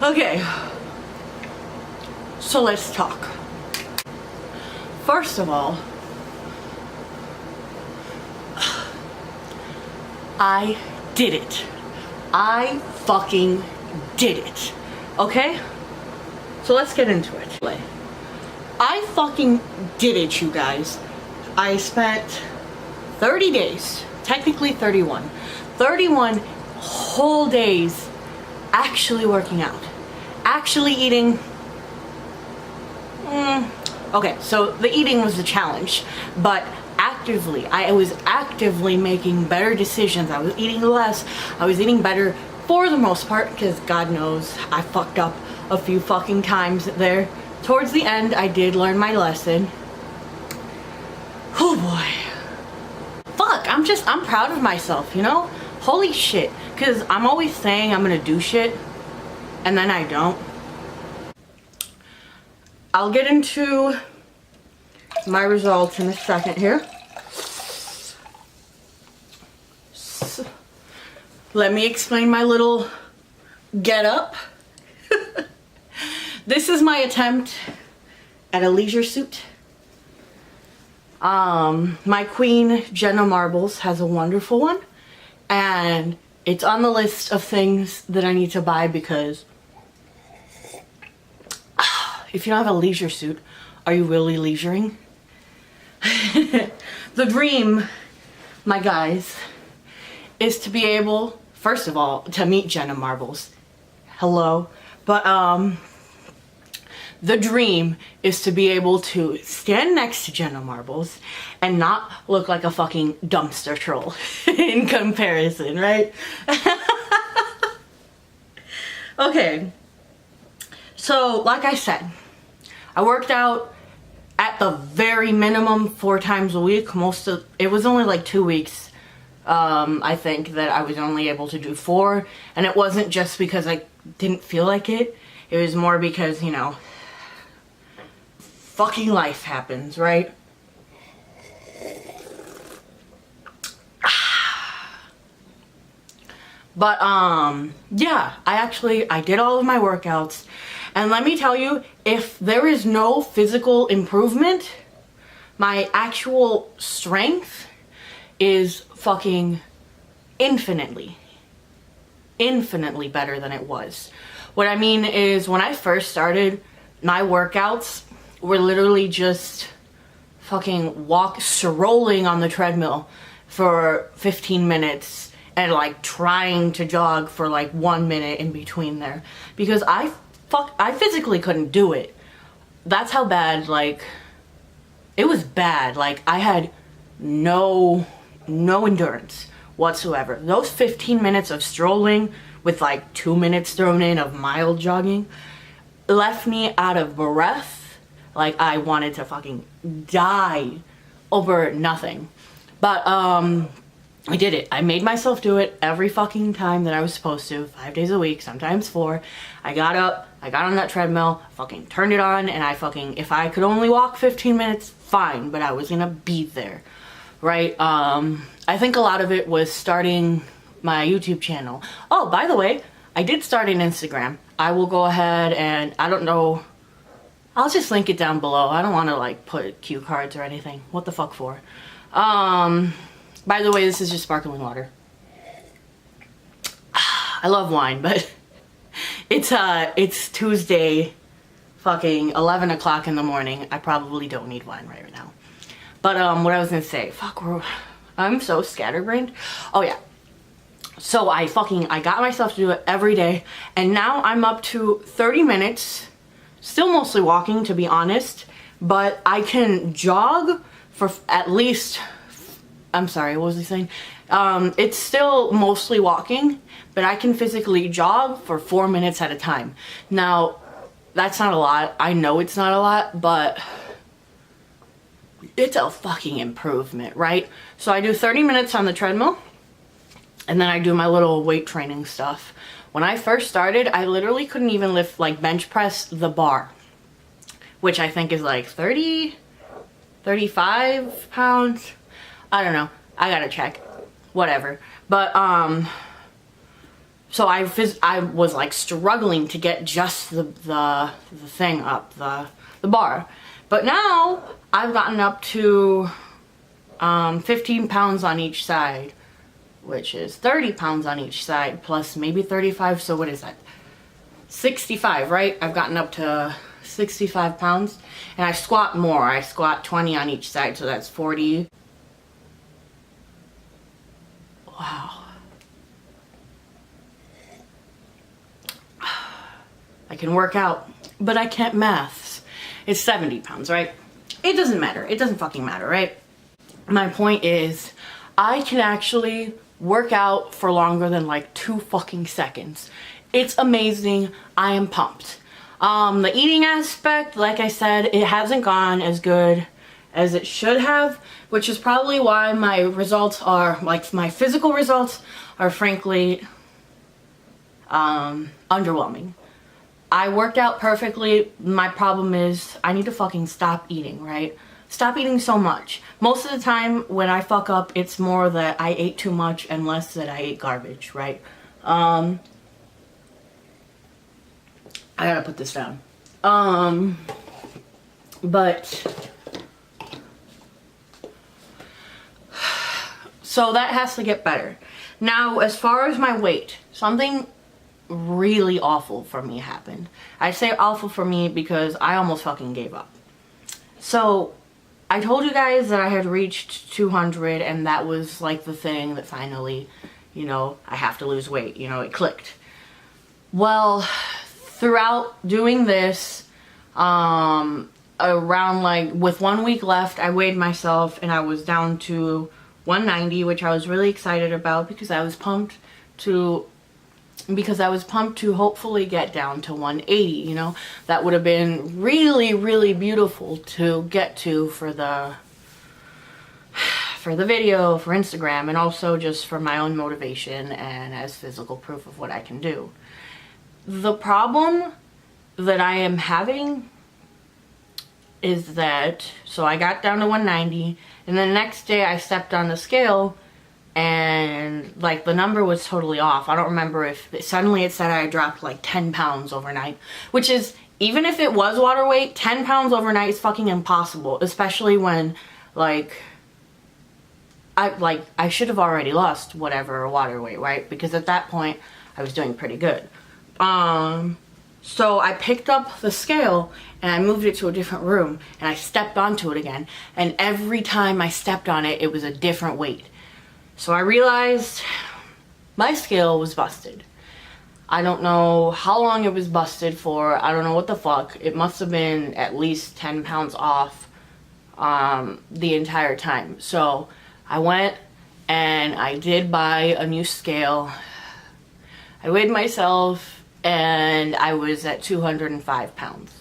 Okay, so let's talk. First of all, I did it. I fucking did it. Okay? So let's get into it. I fucking did it, you guys. I spent 30 days, technically 31 whole days actually working out. Actually eating. Okay, so the eating was the challenge, but I was actively making better decisions. I was eating less. I was eating better for the most part, because God knows I fucked up a few fucking times there. Towards the end, I did learn my lesson. Oh boy. Fuck, I'm proud of myself, you know? Holy shit. Because I'm always saying I'm gonna do shit, and then I don't. I'll get into my results in a second here. So, let me explain my little get up. This is my attempt at a leisure suit. My queen, Jenna Marbles, has a wonderful one. And it's on the list of things that I need to buy because if you don't have a leisure suit, are you really leisuring? The dream, my guys, is to be able, first of all, to meet Jenna Marbles. Hello. But the dream is to be able to stand next to Jenna Marbles and not look like a fucking dumpster troll in comparison, right? Okay. So, like I said, I worked out at the very minimum 4 times a week. It was only like 2 weeks, I think, that I was only able to do 4. And it wasn't just because I didn't feel like it. It was more because, you know, fucking life happens, right? But, yeah, I did all of my workouts. And let me tell you, if there is no physical improvement, my actual strength is fucking infinitely better than it was. What I mean is, when I first started, my workouts were literally just fucking strolling on the treadmill for 15 minutes and like trying to jog for like 1 minute in between there, because I physically couldn't do it. That's how bad, like, it was bad. Like, I had no endurance whatsoever. Those 15 minutes of strolling with like 2 minutes thrown in of mild jogging left me out of breath. Like, I wanted to fucking die over nothing. But I did it. I made myself do it every fucking time that I was supposed to, 5 days a week, sometimes 4. I got up, I got on that treadmill, fucking turned it on, and if I could only walk 15 minutes, fine, but I was gonna be there, right? I think a lot of it was starting my YouTube channel. Oh, by the way, I did start an Instagram. I will go ahead and, I don't know, I'll just link it down below. I don't want to like put cue cards or anything. What the fuck for? By the way, this is just sparkling water. I love wine, but it's Tuesday, fucking 11 o'clock in the morning. I probably don't need wine right now. But what I was gonna say, I'm so scatterbrained. Oh yeah. So I got myself to do it every day, and now I'm up to 30 minutes, still mostly walking to be honest, but I can jog for at least, I'm sorry, what was I saying? It's still mostly walking, but I can physically jog for 4 minutes at a time. Now, that's not a lot. I know it's not a lot, but it's a fucking improvement, right? So I do 30 minutes on the treadmill, and then I do my little weight training stuff. When I first started, I literally couldn't even lift, like, bench press the bar, which I think is like 30, 35 pounds. I don't know. I gotta check. Whatever. But, so I was like struggling to get just the thing up, the bar. But now I've gotten up to 15 pounds on each side, which is 30 pounds on each side, plus maybe 35, so what is that? 65, right? I've gotten up to 65 pounds, and I squat more. I squat 20 on each side, so that's 40. Wow. I can work out, but I can't maths. It's 70 pounds, right? It doesn't matter. It doesn't fucking matter, right? My point is, I can actually work out for longer than like 2 fucking seconds. It's amazing. I am pumped. The eating aspect, like I said, it hasn't gone as good as it should have, which is probably why my results are, like my physical results are frankly underwhelming. I worked out perfectly. My problem is I need to fucking stop eating, right? Stop eating so much. Most of the time when I fuck up, it's more that I ate too much and less that I ate garbage, right? I gotta put this down. But so that has to get better. Now, as far as my weight, something really awful for me happened. I say awful for me because I almost fucking gave up. So I told you guys that I had reached 200 and that was like the thing that finally, you know, I have to lose weight, you know, it clicked. Well, throughout doing this, around like with 1 week left, I weighed myself and I was down to 190, which I was really excited about because I was pumped to hopefully get down to 180, you know. That would have been really, really beautiful to get to for the video, for Instagram, and also just for my own motivation and as physical proof of what I can do. The problem that I am having is that, so I got down to 190, and the next day I stepped on the scale and like the number was totally off. I don't remember if suddenly it said I dropped like 10 pounds overnight, which is, even if it was water weight, 10 pounds overnight is fucking impossible, especially when like I should have already lost whatever water weight, right? Because at that point I was doing pretty good. So I picked up the scale and I moved it to a different room and I stepped onto it again, and every time I stepped on it, it was a different weight. So I realized my scale was busted. I don't know how long it was busted for. I don't know what the fuck. It must have been at least 10 pounds off the entire time. So I went and I did buy a new scale. I weighed myself and I was at 205 pounds.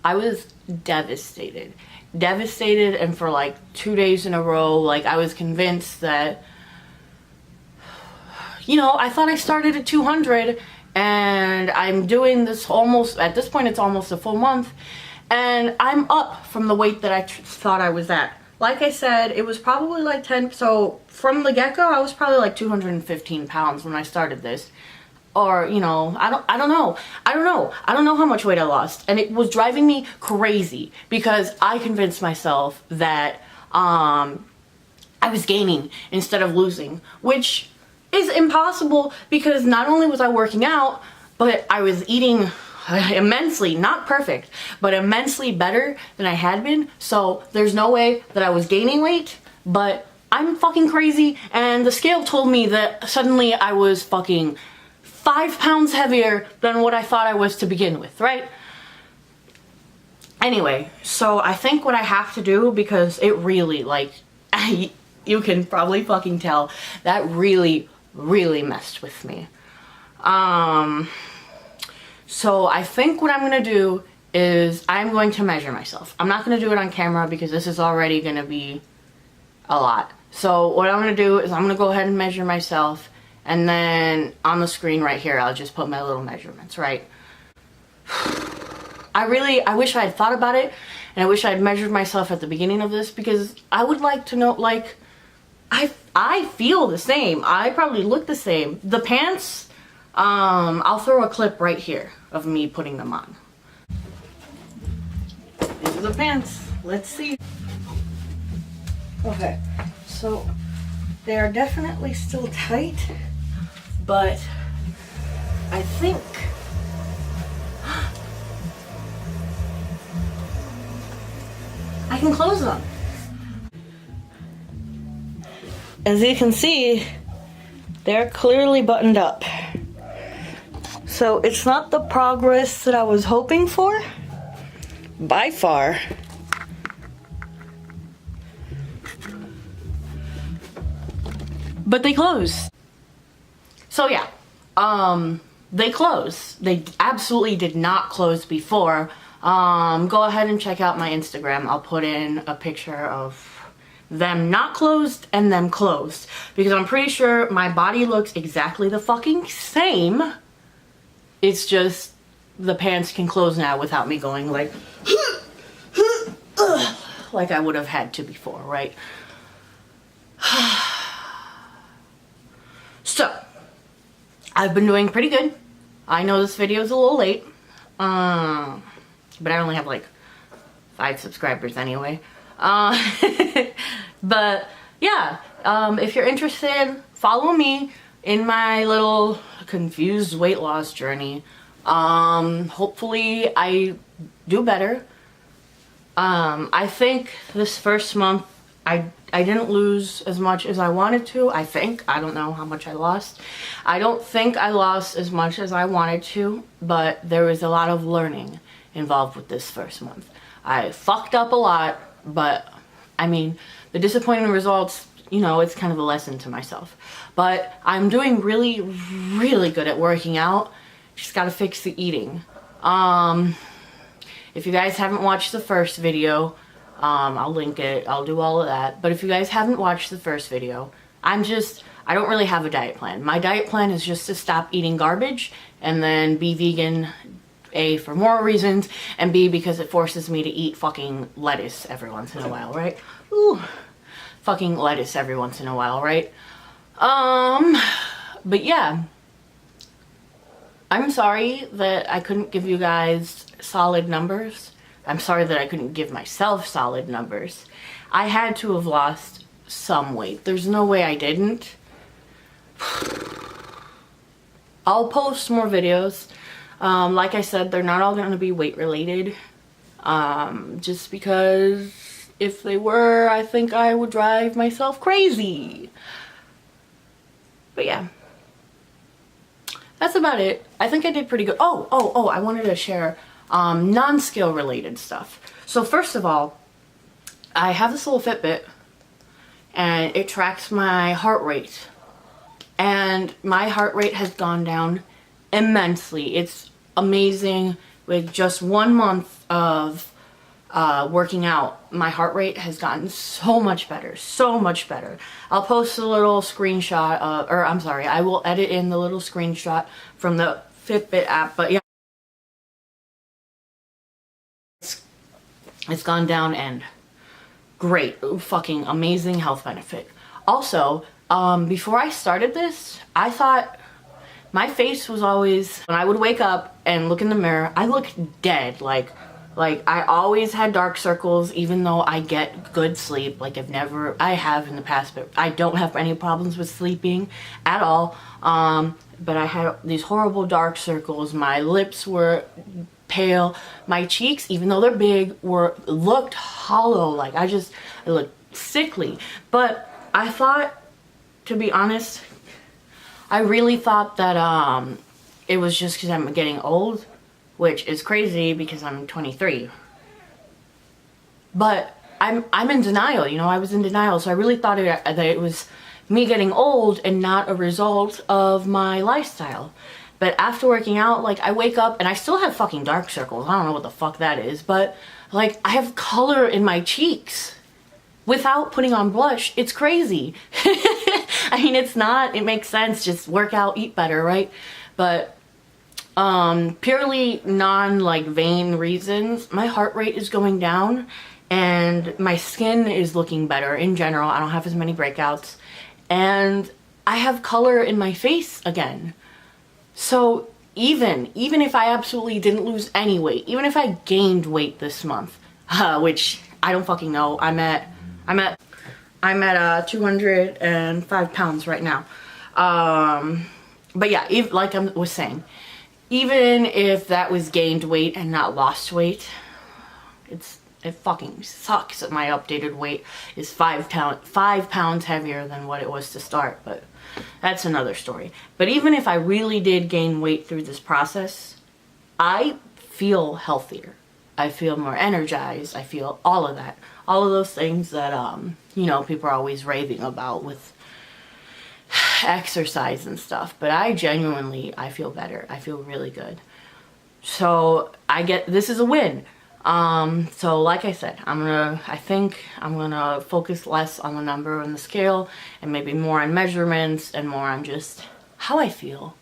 I was devastated. Devastated, and for like 2 days in a row, like I was convinced that, you know, I thought I started at 200 and I'm doing this almost, at this point it's almost a full month, and I'm up from the weight that I thought I was at. Like I said, it was probably like 10, so from the get-go I was probably like 215 pounds when I started this. Or, you know, I don't know how much weight I lost, and it was driving me crazy because I convinced myself that I was gaining instead of losing, which is impossible because not only was I working out, but I was eating immensely, not perfect, but immensely better than I had been. So there's no way that I was gaining weight, but I'm fucking crazy, and the scale told me that suddenly I was fucking 5 pounds heavier than what I thought I was to begin with, right? Anyway, so I think what I have to do, because it really, like, you can probably fucking tell, that really, really messed with me. So I think what I'm gonna do is I'm going to measure myself. I'm not gonna do it on camera because this is already gonna be a lot. So what I'm gonna do is I'm gonna go ahead and measure myself, and then on the screen right here, I'll just put my little measurements, right? I wish I had thought about it And I wish I'd measured myself at the beginning of this, because I would like to know, like, I feel the same. I probably look the same. The pants, I'll throw a clip right here of me putting them on. These are the pants. Let's see. Okay, so they are definitely still tight, but I think I can close them. As you can see, they're clearly buttoned up. So it's not the progress that I was hoping for, by far. But they close. So yeah, they close. They absolutely did not close before. Go ahead and check out my Instagram. I'll put in a picture of them not closed and them closed, because I'm pretty sure my body looks exactly the fucking same. It's just the pants can close now without me going like like I would have had to before, right? So I've been doing pretty good. I know this video is a little late, but I only have like 5 subscribers anyway. But yeah, if you're interested, follow me in my little confused weight loss journey. Hopefully I do better. I think this first month I didn't lose as much as I wanted to. I don't know how much I lost. I don't think I lost as much as I wanted to, but there was a lot of learning involved with this first month. I fucked up a lot, but I mean, the disappointing results, you know, it's kind of a lesson to myself. But I'm doing really, really good at working out. Just gotta fix the eating. If you guys haven't watched the first video, I'll link it. I'll do all of that. But if you guys haven't watched the first video, I don't really have a diet plan. My diet plan is just to stop eating garbage and then be vegan, A, for more reasons, and B, because it forces me to eat fucking lettuce every once in a while, right? Ooh, fucking lettuce every once in a while, right? But yeah, I'm sorry that I couldn't give you guys solid numbers. I'm sorry that I couldn't give myself solid numbers. I had to have lost some weight. There's no way I didn't. I'll post more videos. Like I said, they're not all going to be weight related. Just because if they were, I think I would drive myself crazy. But yeah. That's about it. I think I did pretty good. Oh, I wanted to share non-skill related stuff. So first of all, I have this little Fitbit and it tracks my heart rate. And my heart rate has gone down immensely. It's amazing. With just 1 month of working out, my heart rate has gotten so much better, so much better. I'll post a little screenshot I will edit in the little screenshot from the Fitbit app, but yeah, it's gone down and great, fucking amazing health benefit. Also, before I started this, I thought my face was always, when I would wake up and look in the mirror, I looked dead. Like I always had dark circles, even though I get good sleep. Like I have in the past, but I don't have any problems with sleeping at all. But I had these horrible dark circles. My lips were pale. My cheeks, even though they're big, looked hollow. Like I looked sickly. But I thought, to be honest, I really thought that it was just because I'm getting old, which is crazy because I'm 23. But I'm in denial, you know, I was in denial. So I really thought that it was me getting old and not a result of my lifestyle. But after working out, like, I wake up and I still have fucking dark circles. I don't know what the fuck that is, but like, I have color in my cheeks without putting on blush. It's crazy. I mean, it makes sense. Just work out, eat better, right? But Purely non like vain reasons, my heart rate is going down and my skin is looking better in general. I don't have as many breakouts and I have color in my face again. So even if I absolutely didn't lose any weight, even if I gained weight this month, which I don't fucking know, I'm at 205 pounds right now. But yeah, like I was saying, even if that was gained weight and not lost weight, it fucking sucks that my updated weight is 5 pounds heavier than what it was to start, but that's another story. But even if I really did gain weight through this process, I feel healthier. I feel more energized. I feel all of that. All of those things that, you know, people are always raving about with exercise and stuff. But I feel better. I feel really good. So this is a win. So like I said, I think I'm gonna focus less on the number on the scale and maybe more on measurements and more on just how I feel.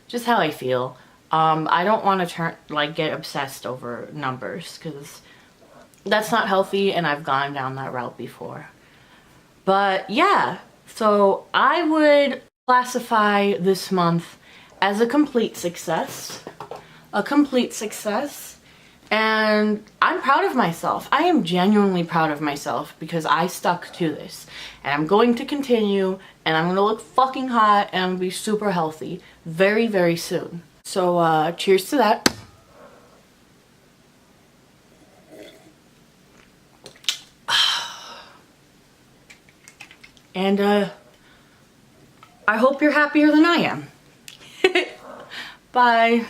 Just how I feel. I don't want to get obsessed over numbers because that's not healthy and I've gone down that route before. But yeah, so I would classify this month as a complete success. A complete success. And I'm proud of myself. I am genuinely proud of myself because I stuck to this. And I'm going to continue and I'm going to look fucking hot and be super healthy very, very soon. So cheers to that. And I hope you're happier than I am. Bye.